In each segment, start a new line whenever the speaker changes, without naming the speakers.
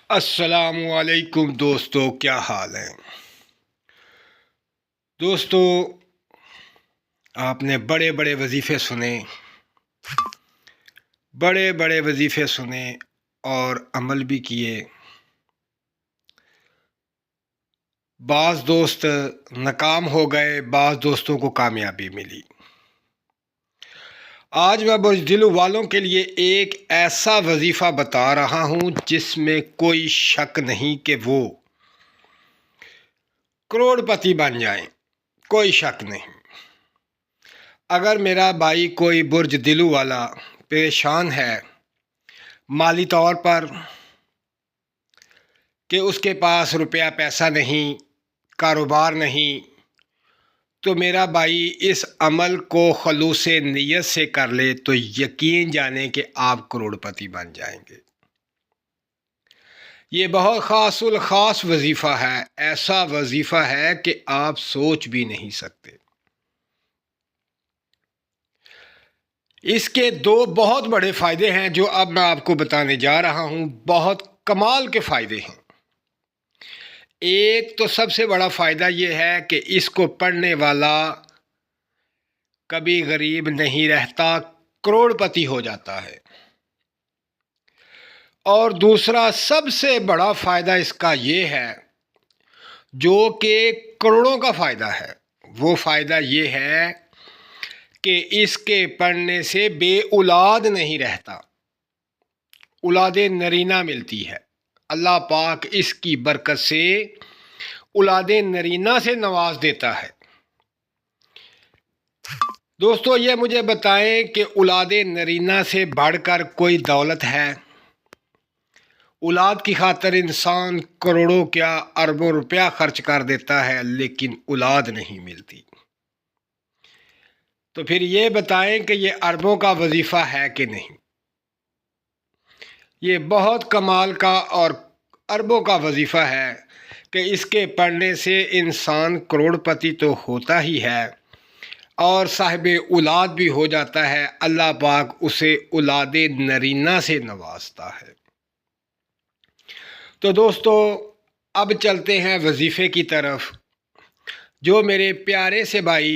السلام علیکم دوستو، کیا حال ہے؟ دوستو، آپ نے بڑے بڑے وظیفے سنے اور عمل بھی کیے۔ بعض دوست ناکام ہو گئے، بعض دوستوں کو کامیابی ملی۔ آج میں بزدل والوں کے لیے ایک ایسا وظیفہ بتا رہا ہوں جس میں کوئی شک نہیں کہ وہ کروڑ پتی بن جائیں، کوئی شک نہیں۔ اگر میرا بھائی کوئی برج دلو والا پریشان ہے مالی طور پر کہ اس کے پاس روپیہ پیسہ نہیں، کاروبار نہیں، تو میرا بھائی اس عمل کو خلوص نیت سے کر لے تو یقین جانے کہ آپ کروڑ پتی بن جائیں گے۔ یہ بہت خاص الخاص وظیفہ ہے، ایسا وظیفہ ہے کہ آپ سوچ بھی نہیں سکتے۔ اس کے دو بہت بڑے فائدے ہیں جو اب میں آپ کو بتانے جا رہا ہوں، بہت کمال کے فائدے ہیں۔ ایک تو سب سے بڑا فائدہ یہ ہے کہ اس کو پڑھنے والا کبھی غریب نہیں رہتا، کروڑ پتی ہو جاتا ہے۔ اور دوسرا سب سے بڑا فائدہ اس کا یہ ہے، جو کہ کروڑوں کا فائدہ ہے، وہ فائدہ یہ ہے کہ اس کے پڑھنے سے بے اولاد نہیں رہتا، اولاد نرینہ ملتی ہے۔ اللہ پاک اس کی برکت سے اولاد نرینہ سے نواز دیتا ہے۔ دوستو، یہ مجھے بتائیں کہ اولاد نرینہ سے بڑھ کر کوئی دولت ہے؟ اولاد کی خاطر انسان کروڑوں کیا اربوں روپیہ خرچ کر دیتا ہے، لیکن اولاد نہیں ملتی۔ تو پھر یہ بتائیں کہ یہ اربوں کا وظیفہ ہے کہ نہیں؟ یہ بہت کمال کا اور اربوں کا وظیفہ ہے کہ اس کے پڑھنے سے انسان کروڑ پتی تو ہوتا ہی ہے اور صاحب اولاد بھی ہو جاتا ہے۔ اللہ پاک اسے اولاد نرینہ سے نوازتا ہے۔ تو دوستو، اب چلتے ہیں وظیفے کی طرف۔ جو میرے پیارے سے بھائی،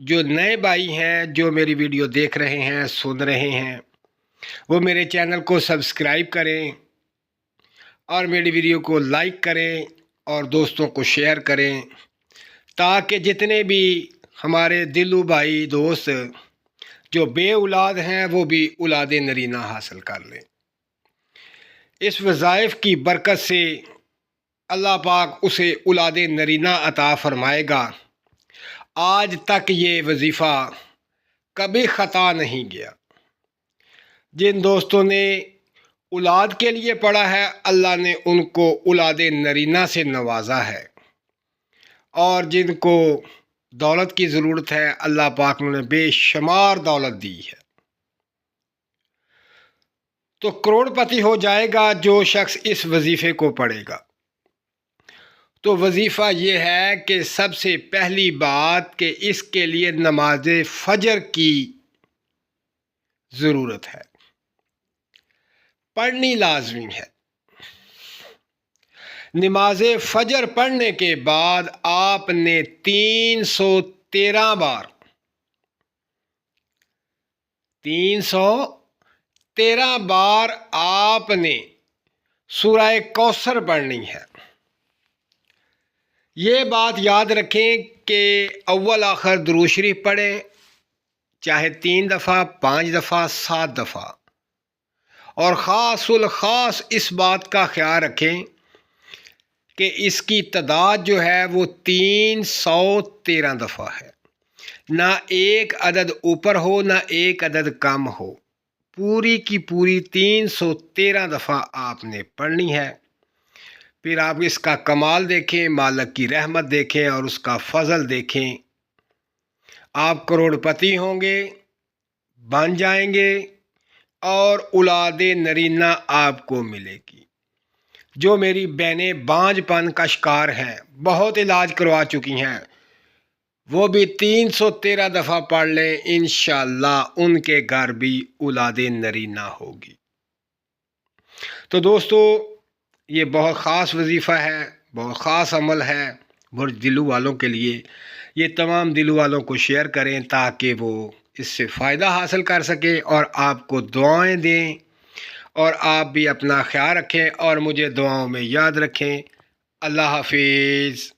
جو نئے بھائی ہیں، جو میری ویڈیو دیکھ رہے ہیں، سن رہے ہیں، وہ میرے چینل کو سبسکرائب کریں اور میری ویڈیو کو لائک کریں اور دوستوں کو شیئر کریں، تاکہ جتنے بھی ہمارے دلو بھائی دوست جو بے اولاد ہیں وہ بھی اولاد نرینہ حاصل کر لیں۔ اس وظائف کی برکت سے اللہ پاک اسے اولاد نرینہ عطا فرمائے گا۔ آج تک یہ وظیفہ کبھی خطا نہیں گیا۔ جن دوستوں نے اولاد کے لیے پڑھا ہے، اللہ نے ان کو اولاد نرینہ سے نوازا ہے، اور جن کو دولت کی ضرورت ہے، اللہ پاک نے بے شمار دولت دی ہے۔ تو کروڑ پتی ہو جائے گا جو شخص اس وظیفے کو پڑھے گا۔ تو وظیفہ یہ ہے کہ سب سے پہلی بات کہ اس کے لیے نماز فجر کی ضرورت ہے، پڑھنی لازمی ہے۔ نماز فجر پڑھنے کے بعد آپ نے 313 بار آپ نے سورہ کوثر پڑھنی ہے۔ یہ بات یاد رکھیں کہ اول آخر درود شریف پڑھیں، چاہے 3 دفعہ، 5 دفعہ، 7 دفعہ، اور خاص الخاص اس بات کا خیال رکھیں کہ اس کی تعداد جو ہے وہ 313 دفعہ ہے، نہ ایک عدد اوپر ہو نہ ایک عدد کم ہو، پوری کی پوری 313 دفعہ آپ نے پڑھنی ہے۔ پھر آپ اس کا کمال دیکھیں، مالک کی رحمت دیکھیں اور اس کا فضل دیکھیں، آپ کروڑ پتی ہوں گے، بن جائیں گے، اور اولاد نرینہ آپ کو ملے گی۔ جو میری بہنیں بانجھ پن کا شکار ہیں، بہت علاج کروا چکی ہیں، وہ بھی 313 دفعہ پڑھ لیں، انشاءاللہ ان کے گھر بھی اولاد نرینہ ہوگی۔ تو دوستو، یہ بہت خاص وظیفہ ہے، بہت خاص عمل ہے بزرگ دلوں والوں کے لیے۔ یہ تمام دلوں والوں کو شیئر کریں تاکہ وہ اس سے فائدہ حاصل کر سکیں اور آپ کو دعائیں دیں، اور آپ بھی اپنا خیال رکھیں اور مجھے دعاؤں میں یاد رکھیں۔ اللہ حافظ۔